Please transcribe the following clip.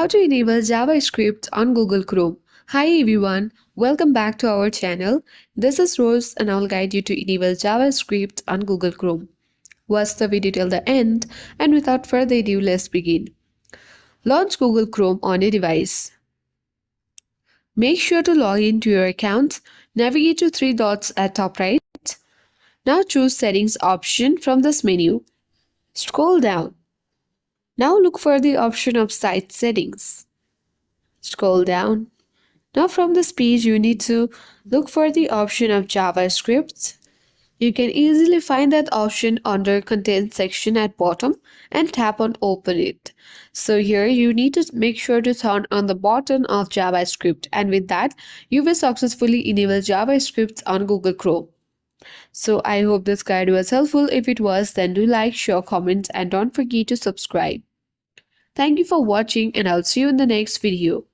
How to enable JavaScript on Google Chrome. Hi everyone, welcome back to our channel. This is Rose and I'll guide you to enable JavaScript on Google Chrome. Watch the video till the end, and without further ado, let's begin. Launch Google Chrome on a device. Make sure to log into your account. Navigate to three dots at top right. Now choose Settings option from this menu. Scroll down. Now look for the option of Site Settings. Scroll down. Now from this page you need to look for the option of JavaScript. You can easily find that option under Content section at bottom and tap on Open it. So here you need to make sure to turn on the button of JavaScript, and with that you will successfully enable JavaScript on Google Chrome. So I hope this guide was helpful. If it was, then do like, share, comment and don't forget to subscribe. Thank you for watching and I'll see you in the next video.